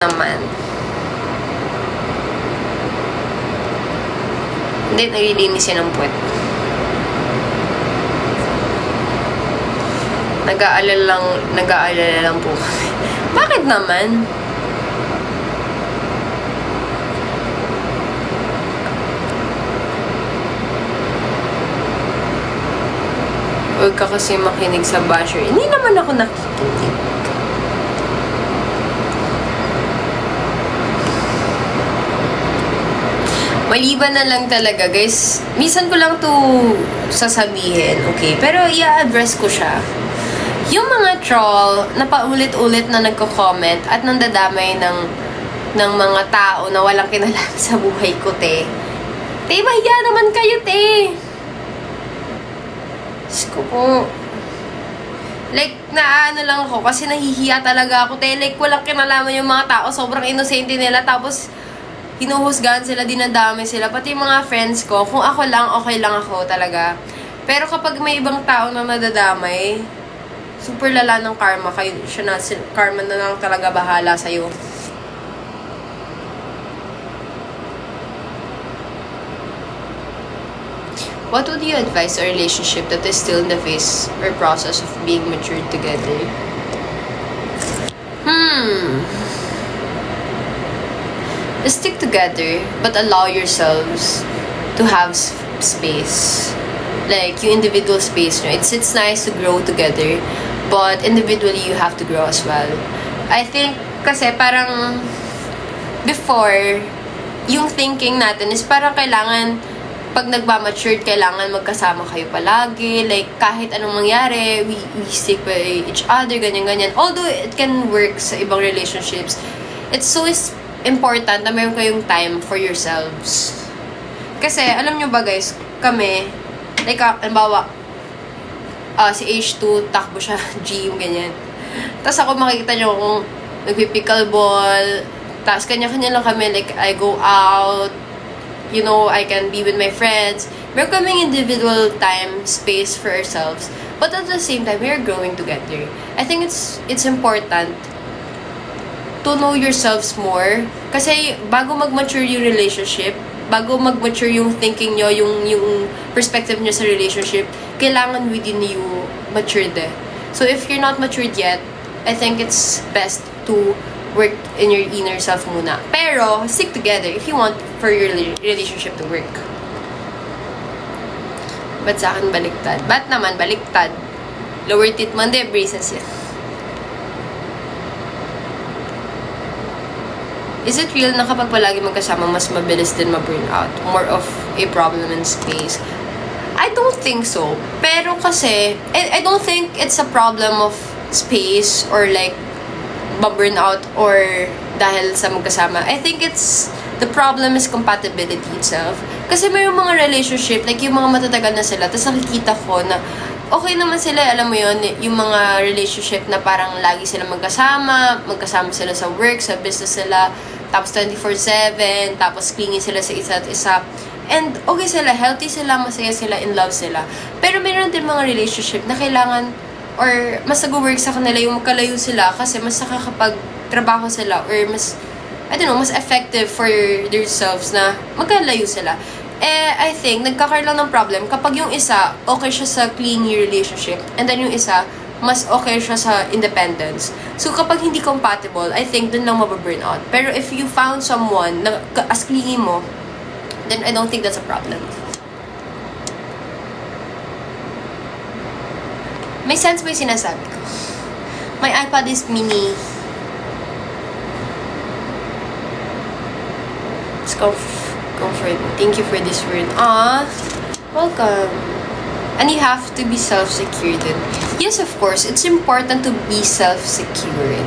naman. Hindi, naglilinis yan ng puwet. Nag-aalala lang po kami. Bakit naman? Huwag ka kasi makinig sa basher. Hindi naman ako nakikinig. Maliban na lang talaga, guys. Minsan ko lang to sasabihin, okay? Pero i-address ko siya. Yung mga troll na paulit-ulit na nagko-comment at nandadamay ng mga tao na walang kinalaman sa buhay ko, te. Te, mahiya naman kayo, te. Diyos ko po. Like, naano lang ako kasi nahihiya talaga ako, te. Like, walang kinalaman yung mga tao. Sobrang inosente nila. Tapos, hinuhusgahan sila, dinadami sila. Pati yung mga friends ko, kung ako lang, okay lang ako talaga. Pero kapag may ibang tao na nadadamay, super lala ng karma. Karma na lang talaga bahala sa'yo. What would you advise a relationship that is still in the phase or process of being matured together? Stick together, but allow yourselves to have space. Like, yung individual space nyo. It's nice to grow together, but individually, you have to grow as well. I think, kasi parang, before, yung thinking natin is parang kailangan, pag nagmamatured, kailangan magkasama kayo palagi. Like, kahit anong mangyari, we stick by each other, ganyan-ganyan. Although, it can work sa ibang relationships, it's so important na mayroon kayong time for yourselves. Kasi, alam nyo ba guys, kami, like, halimbawa, si H2, takbo siya, gym, ganyan. Tapos ako makikita nyo kung nagpipickleball, tapos kanya-kanya lang kami, like, I go out, you know, I can be with my friends. Meron kaming individual time, space for ourselves. But at the same time, we are growing together. I think it's important to know yourselves more. Kasi bago mag-mature yung relationship, bago mag-mature yung thinking nyo, yung perspective nyo sa relationship, kailangan within you matured eh. So if you're not matured yet, I think it's best to work in your inner self muna. Pero, stick together if you want for your relationship to work. Ba't sa akin baliktad? Ba't naman baliktad? Lower teeth mo, hindi, braces yan. Is it real na kapag palagi magkasama, mas mabilis din ma-burn out? More of a problem in space? I don't think so. Pero kasi, I don't think it's a problem of space or like, ma-burn out or dahil sa magkasama. I think the problem is compatibility itself. Kasi may mga relationship, like yung mga matatagal na sila, tapos nakikita ko na okay naman sila, alam mo yun, yung mga relationship na parang lagi sila magkasama sila sa work, sa business sila, tapos 24/7, tapos clingy sila sa isa't isa. And okay sila, healthy sila, masaya sila, in love sila. Pero mayroon din mga relationship na kailangan, or mas nag-work sa kanila yung magkalayo sila kasi mas nakakapag-trabaho sila, or mas, I don't know, mas effective for themselves na magkalayo sila. I think, nagkakaroon lang ng problem kapag yung isa, okay siya sa clingy relationship, and then yung isa, mas okay siya sa independence. So, kapag hindi compatible, I think, dun lang mababurn out. Pero if you found someone na as clingy mo, then I don't think that's a problem. May sense ba yung sinasabi ko? My iPad is mini. It's comfort. Thank you for this word. Welcome. And you have to be self-secured. Yes, of course, it's important to be self-secured.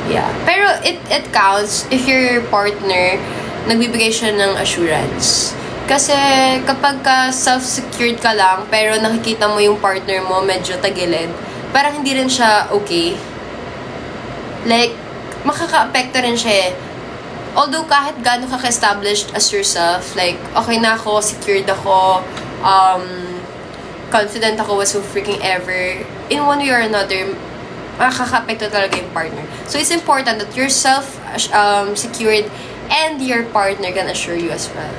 Yeah. Pero it counts if your partner nagbibigay siya ng assurance. Kasi kapag self-secured ka lang, pero nakikita mo yung partner mo medyo tagilid, parang hindi rin siya okay. Like, makaka-apekto rin siya eh. Although kahit gaano ka-established as yourself, like, okay na ako, secured ako, confident ako whatsoever, in one way or another, makaka-apekto talaga yung partner. So, it's important that you're self-secured and your partner can assure you as well.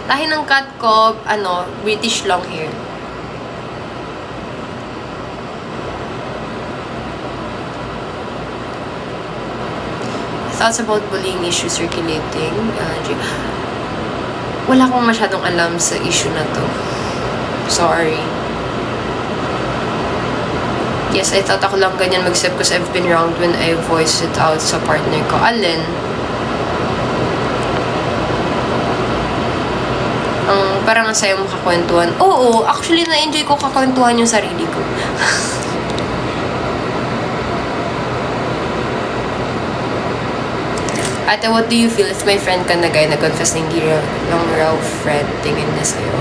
Lahi ng cut ko, British long hair. Thoughts about bullying issue circulating. Wala akong masyadong alam sa issue na to. Sorry. Yes, I thought ako lang ganyan mag-step because I've been wronged when I voiced it out sa partner ko. Alin? Parang ang sayo mo kakwentuhan. Oo, actually na-enjoy ko kakwentuhan yung sarili ko. Ate, what do you feel if my friend ka na guy na-confess na hindi lang raw friend tingin niya sa'yo?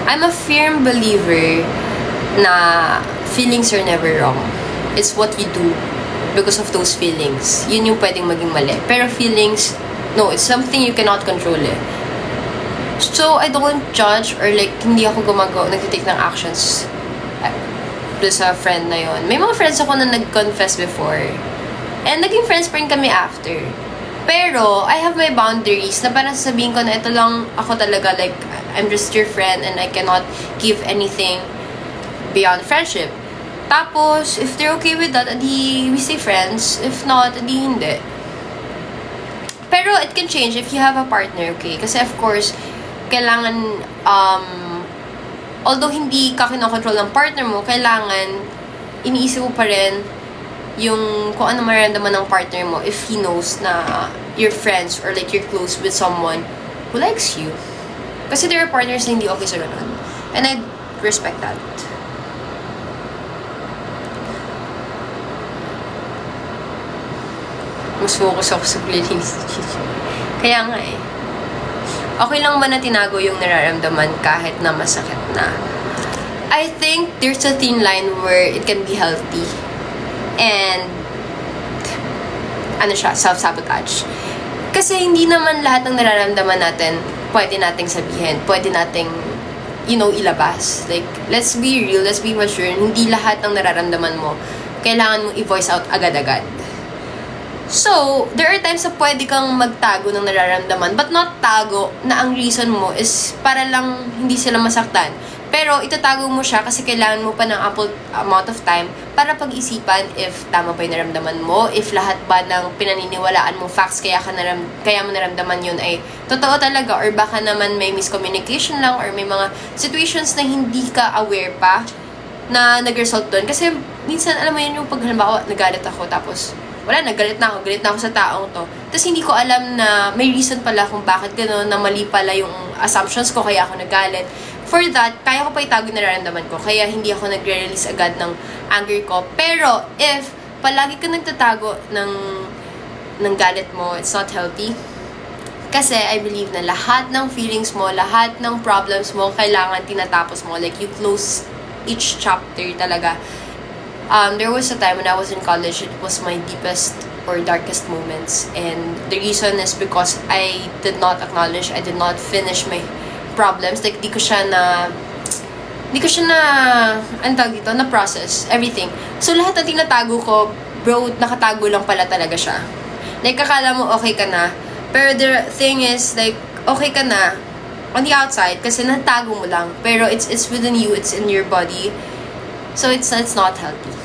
I'm a firm believer na feelings are never wrong. It's what you do because of those feelings. Yun yung pwedeng maging mali. Pero feelings, no, it's something you cannot control eh. So, I don't judge or like, hindi ako nag-take ng actions doon sa friend na yon. May mga friends ako na nag-confess before. And naging friends pa rin kami after. Pero, I have my boundaries na parang sasabihin ko na ito lang ako talaga, like, I'm just your friend and I cannot give anything beyond friendship. Tapos, if they're okay with that, adi we stay friends. If not, adi hindi. Pero, it can change if you have a partner, okay? Kasi, of course, kailangan, although hindi ka kinokontrol ng partner mo, kailangan, iniisip mo pa rin yung kung ano mararamdaman ng partner mo if he knows na you're friends or like you're close with someone who likes you. Kasi there are partners na hindi okay sa ganun. And I respect that. Mas focus ako sa playlist. Kaya nga eh. Okay lang ba na tinago yung nararamdaman kahit na masakit na? I think there's a thin line where it can be healthy. And, self-sabotage. Kasi hindi naman lahat ng nararamdaman natin pwede nating sabihin, pwede nating, ilabas. Like, let's be real, let's be mature. Hindi lahat ng nararamdaman mo kailangan mong i-voice out agad-agad. So, there are times na pwede kang magtago ng nararamdaman, but not tago na ang reason mo is para lang hindi sila masaktan. Pero, itatago mo siya kasi kailangan mo pa ng ample amount of time para pag-isipan if tama ba yung naramdaman mo, if lahat ba ng pinaniniwalaan mong facts kaya mo naramdaman yun ay totoo talaga, or baka naman may miscommunication lang, or may mga situations na hindi ka aware pa na nag-result doon. Kasi, minsan, alam mo yun yung pag halimbawa, nagalit ako, tapos wala, galit na ako sa taong to. Tapos hindi ko alam na may reason pala kung bakit gano'n, na mali pala yung assumptions ko kaya ako nagalit. For that, kaya ko pa itago yung nararamdaman ko. Kaya hindi ako nagre-release agad ng anger ko. Pero, if palagi ka nagtatago ng galit mo, it's not healthy. Kasi I believe na lahat ng feelings mo, lahat ng problems mo, kailangan tinatapos mo. Like, you close each chapter talaga. There was a time when I was in college, it was my deepest or darkest moments. And the reason is because I did not acknowledge, I did not finish my problems. Like, di ko siya na process everything. So, lahat ng tinatago ko, bro, nakatago lang pala talaga siya. Like, akala mo okay ka na. Pero the thing is, like, okay ka na on the outside kasi natago mo lang. Pero it's within you, it's in your body. So, it's not healthy.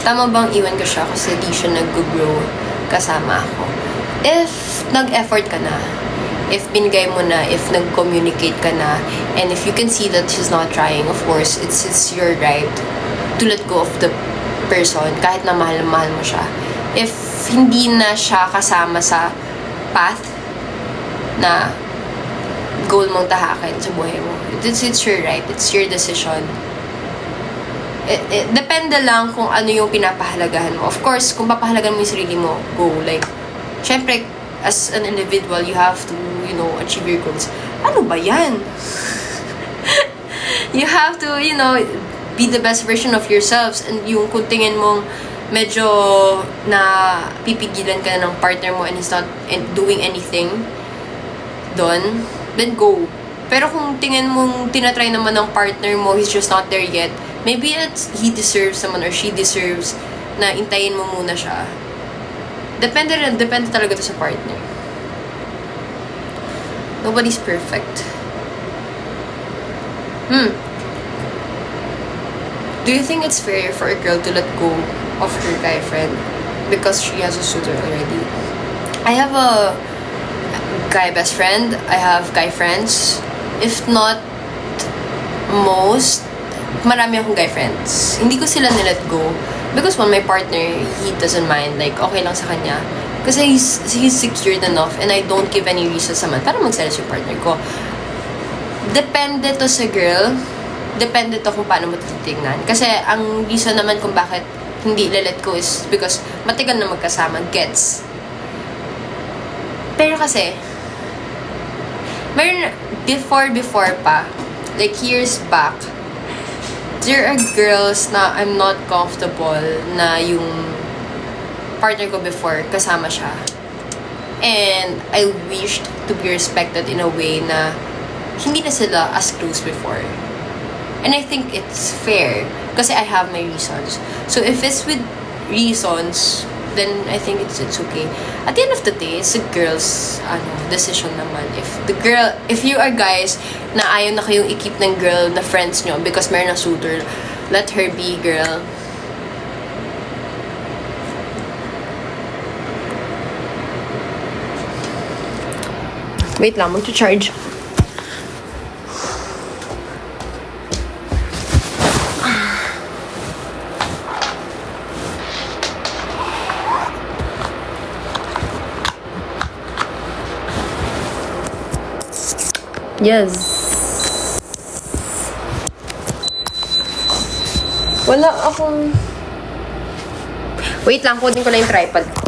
Tama bang iwan ko siya kasi di siya nag-grow kasama ako? If nag-effort ka na, if binigay mo na, if nag-communicate ka na, and if you can see that she's not trying, of course, it's your right to let go of the person kahit na mahal mo siya. If hindi na siya kasama sa path na goal mong tahakin sa buhay mo, it's your right, it's your decision. Depende lang kung ano yung pinapahalagahan mo. Of course, kung papahalagahan mo yung sarili mo, go. Like, syempre, as an individual, you have to, achieve your goals. Ano ba yan? You have to, be the best version of yourselves. And yung kung tingin mong medyo na pipigilan ka na ng partner mo and he's not doing anything doon, then go. Pero kung tingin mong tinatry naman ng partner mo, he's just not there yet, maybe he deserves someone or she deserves na intayin mo muna siya. Depende talaga to sa partner. Nobody's perfect. Do you think it's fair for a girl to let go of her guy friend because she has a suitor already? I have a guy best friend. I have guy friends. If not most, marami akong guy friends. Hindi ko sila nilet go because my partner, he doesn't mind. Like, okay lang sa kanya. Kasi he's secured enough and I don't give any reasons naman para magselos yung partner ko. Depende to sa girl. Depende to kung paano mo titignan. Kasi ang reason naman kung bakit hindi let go is because matagal na magkasama. Gets. Pero kasi, meron, before pa, like years back, there are girls na I'm not comfortable na yung partner ko before, kasama siya. And I wished to be respected in a way na hindi na sila as close before. And I think it's fair kasi I have my reasons. So if it's with reasons, then I think it's okay. At the end of the day, it's a girl's decision naman. If you are guys na ayaw na kayong i-keep ng girl na friends nyo because mayroon na suitor, let her be, girl. Wait lang, mag-charge. Yes. Wala akong... Wait lang, kunin ko na yung tripod ko.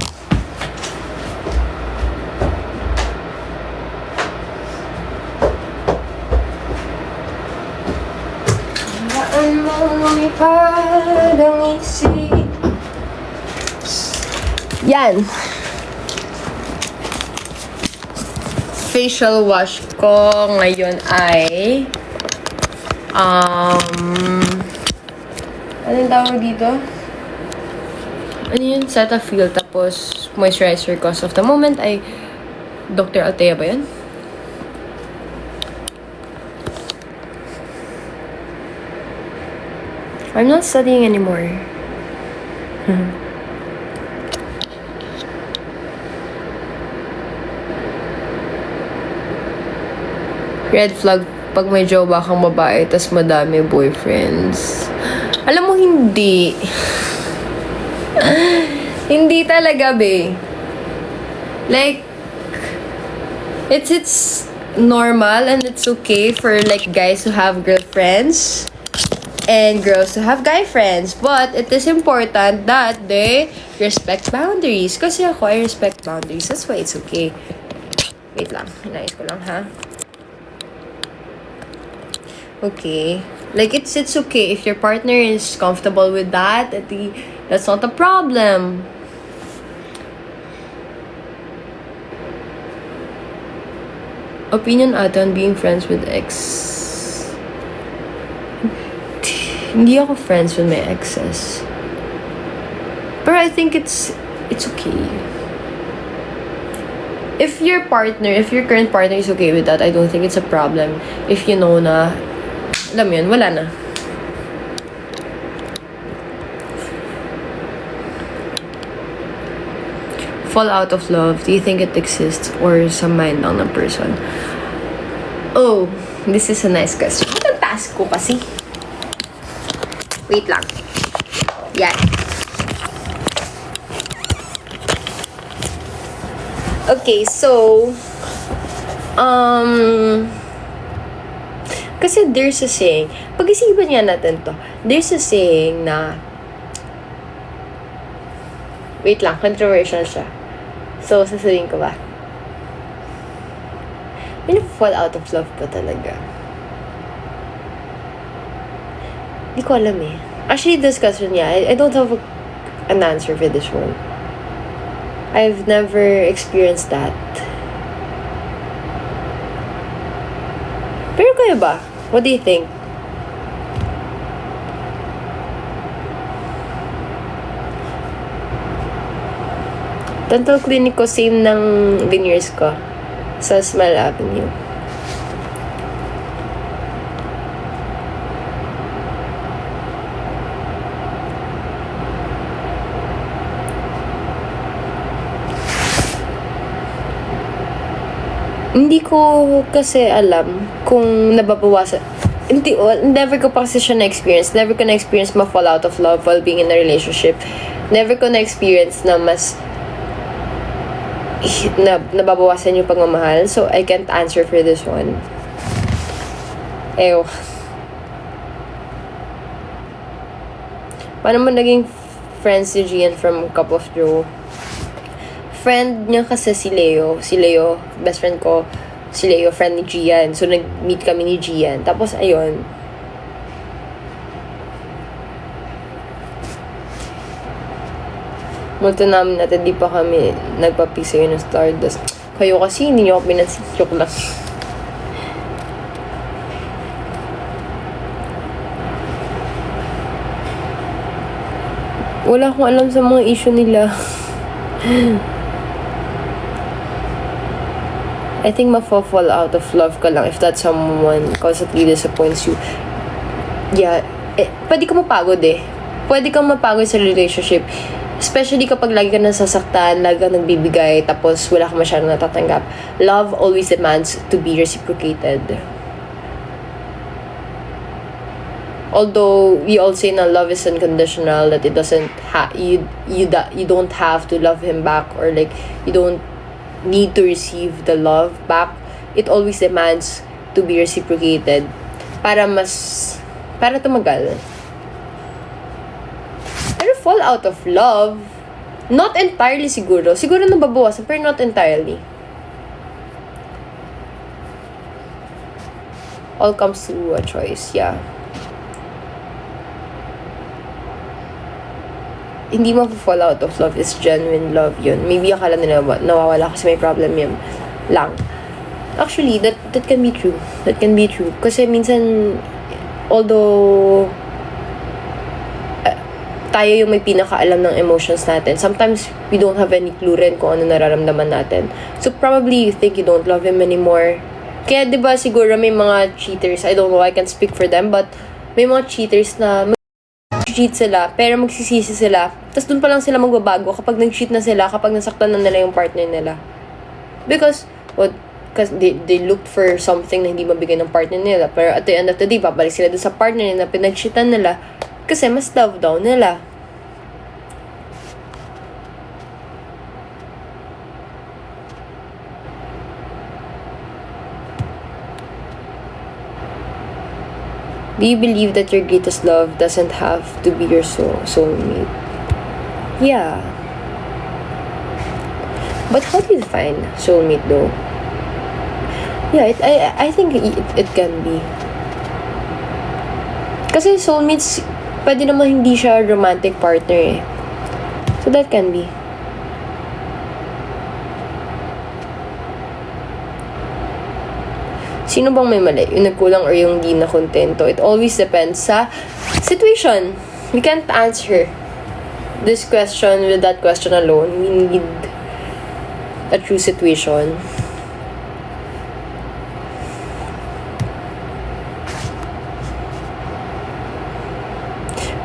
Saan mo lumipad ang isip? Yan. Facial wash ko ngayon ay anong tawag dito? Ano yun? Cetaphil. Tapos moisturizer ko. So, of the moment ay Dr. Althea ba yun? I'm not studying anymore. Red flag pag may jowa kang babae tas madami boyfriends. Alam mo, hindi. Hindi talaga, be. Like, it's normal and it's okay for like guys to have girlfriends and girls to have guy friends. But it is important that they respect boundaries. Kasi ako, I respect boundaries. That's why it's okay. Wait lang. Hinayos ko lang, ha? Okay. Like, it's okay. If your partner is comfortable with that, that's not a problem. Opinion ata on being friends with ex. Hindi ako friends with my exes. But I think it's okay. If your current partner is okay with that, I don't think it's a problem. If you know na, alam mo yun, wala na. Fall out of love, do you think it exists or sa mind lang ng person? Oh, this is a nice question. Ang task ko kasi. Wait lang. Yan. Okay, so kasi there's a saying, pag-isipan nga natin to, there's a saying na, wait lang, controversial siya. So, sasabihin ko ba? May fall out of love pa talaga. Hindi ko alam eh. Actually, discussion niya, I don't have a an answer for this one. I've never experienced that. Pero kayo ba? What do you think? Dental clinic ko, same ng veneers ko. Sa Smile Avenue. Hindi ko kasi alam kung nababawasan. Hindi, never ko pa kasi siya na-experience. Never ko na-experience ma-fall out of love while being in a relationship. Never ko na-experience na mas nababawasan yung pagmamahal. So, I can't answer for this one. Ew. Paano mo naging friends si Gian from Cup of Joe? Friend niya kasi si Leo. Si Leo, best friend ko. Si Leo, friend ni Gian. So, nag-meet kami ni Gian. Tapos, ayun. Multo namin natin, di pa kami nagpa-pick sa'yo ng Stardust. Kayo kasi, hindi niyo ako pinansin. Joke lang. Wala akong alam sa mga issue nila. I think ma-fall out of love ka lang if that someone constantly disappoints you. Yeah, pwede ka mapagod eh. Pwede kang mapagod sa relationship. Especially kapag lagi ka nasasaktan, lagi ka nagbibigay, tapos wala ka masyadong natatanggap. Love always demands to be reciprocated. Although we all say na love is unconditional, that it doesn't you don't have to love him back, or like you don't need to receive the love back. It always demands to be reciprocated para tumagal. Pero fall out of love, not entirely siguro nababawasan, pero not entirely. All comes through a choice, yeah. Hindi ma-fall out of love is genuine love yun. Maybe akala nila nawawala kasi may problem yun lang. Actually, that can be true. That can be true. Kasi minsan, although tayo yung may pinakaalam ng emotions natin, sometimes we don't have any clue rin kung ano nararamdaman natin. So probably you think you don't love him anymore. Kaya 'di ba siguro may mga cheaters, I don't know, I can't speak for them, but may mga cheaters na cheat sila, pero magsisisi sila. Tapos dun pa lang sila magbabago kapag nag-cheat na sila, kapag nasaktan na nila yung partner nila. Because they look for something na hindi mabigay ng partner nila. Pero at the end of the day, babalik sila dun sa partner nila, pinag-cheatan nila, kasi mas love daw nila. Do you believe that your greatest love doesn't have to be your soulmate? Yeah. But how do you define soulmate though? Yeah, I think it can be. Kasi soulmates, pwede naman hindi siya romantic partner eh. So that can be. Sino bang may mali? Yung nagkulang or yung di na kontento? It always depends sa situation. We can't answer this question with that question alone. We need a true situation.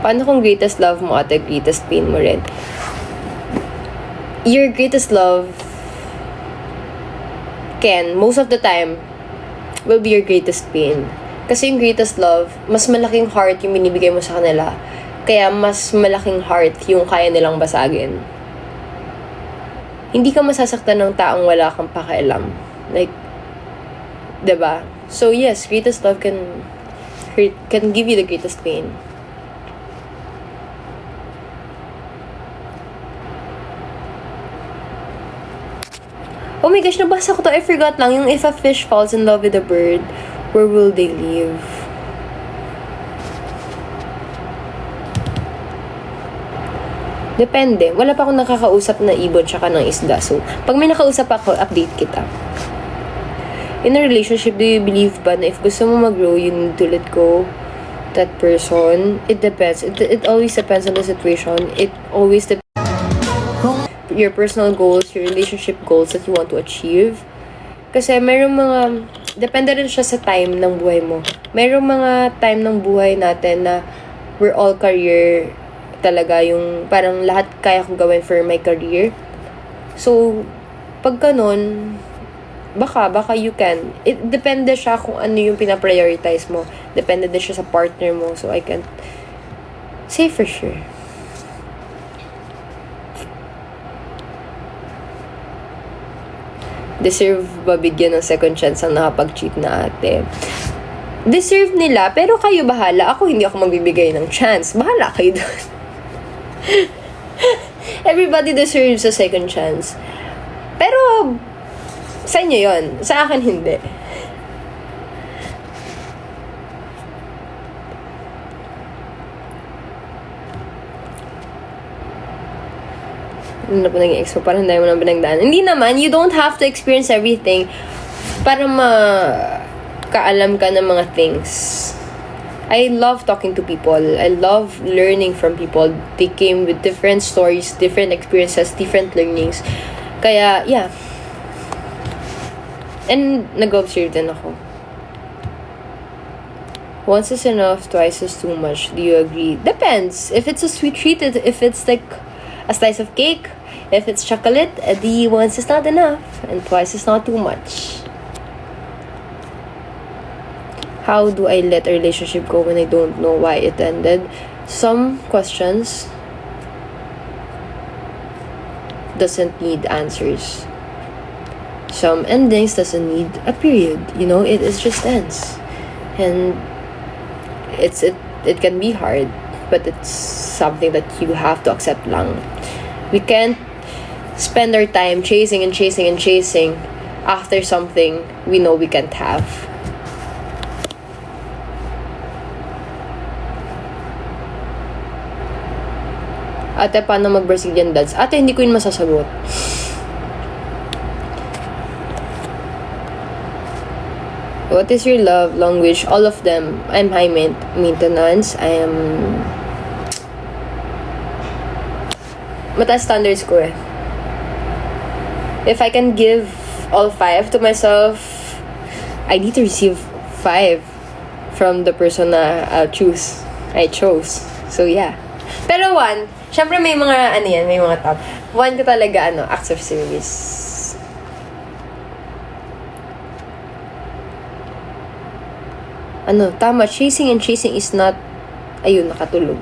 Paano kung greatest love mo at greatest pain mo rin? Your greatest love most of the time, will be your greatest pain. Kasi yung greatest love, mas malaking heart yung binibigay mo sa kanila. Kaya mas malaking heart yung kaya nilang basagin. Hindi ka masasaktan ng taong wala kang pakialam. Like, diba? So yes, greatest love can give you the greatest pain. Oh my gosh, nabasa ko to. I forgot lang. Yung if a fish falls in love with a bird, where will they live? Depende. Wala pa akong nakakausap na ibon tsaka ng isda. So, pag may nakausap ako, update kita. In a relationship, do you believe ba na if gusto mo mag-grow, you need to let go that person? It depends. It always depends on the situation. It always depends your personal goals, your relationship goals that you want to achieve. Kasi merong mga, depende rin siya sa time ng buhay mo. Merong mga time ng buhay natin na we're all career talaga, yung parang lahat kaya kong gawin for my career. So, pag ganun, baka you can. It depende siya kung ano yung pinaprioritize mo. Depende din siya sa partner mo. So, I can't say for sure. Deserve ba bigyan ng second chance ang nakapag-cheat na ate? Deserve nila, pero kayo bahala. Ako, hindi ako magbibigay ng chance. Bahala kayo doon. Everybody deserves a second chance. Pero, sa inyo yun. Sa akin, hindi. Ano na po naging ex mo? Parang dahil mo nang pinagdaan. Hindi naman, you don't have to experience everything para makaalam ka ng mga things. I love talking to people. I love learning from people. They came with different stories, different experiences, different learnings. Kaya, yeah. And nag-observe din ako. Once is enough, twice is too much. Do you agree? Depends. If it's a sweet treat, if it's like a slice of cake, if it's chocolate, the once is not enough, and twice is not too much. How do I let a relationship go when I don't know why it ended? Some questions doesn't need answers. Some endings doesn't need a period. You know, it just ends. And it can be hard, but it's something that you have to accept lang. We can't spend our time chasing and chasing and chasing after something we know we can't have. Ate, paano mag-Brazilian dance? Ate, hindi ko yun masasagot. What is your love language? All of them. I'm high maintenance. I am... Mataas standards ko eh. If I can give all 5 to myself, I need to receive 5 from the person na I chose. So yeah. Pero 1, syempre may mga may mga top. 1 ko talaga acts of service. Tama, chasing and chasing is not, ayun, nakatulog.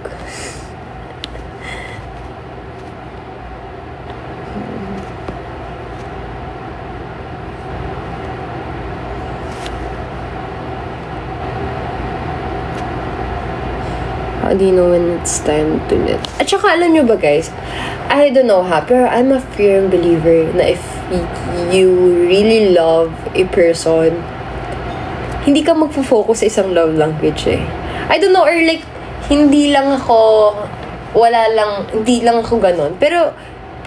How do you know when it's time to let? At saka, alam nyo ba guys, I don't know pero I'm a firm believer na if you really love a person, hindi ka magfo-focus sa isang love language eh. I don't know, or like, hindi lang ako ganon. Pero,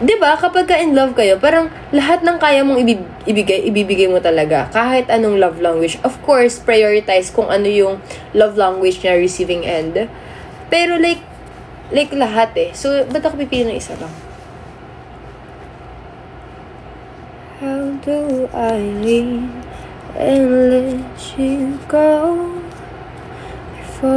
di ba kapag ka in love kayo, parang lahat ng kaya mong ibibigay mo talaga. Kahit anong love language. Of course, prioritize kung ano yung love language niya receiving end. Pero like lahat eh. So, ba't ako pipili ng isa lang? How do I leave and let you go before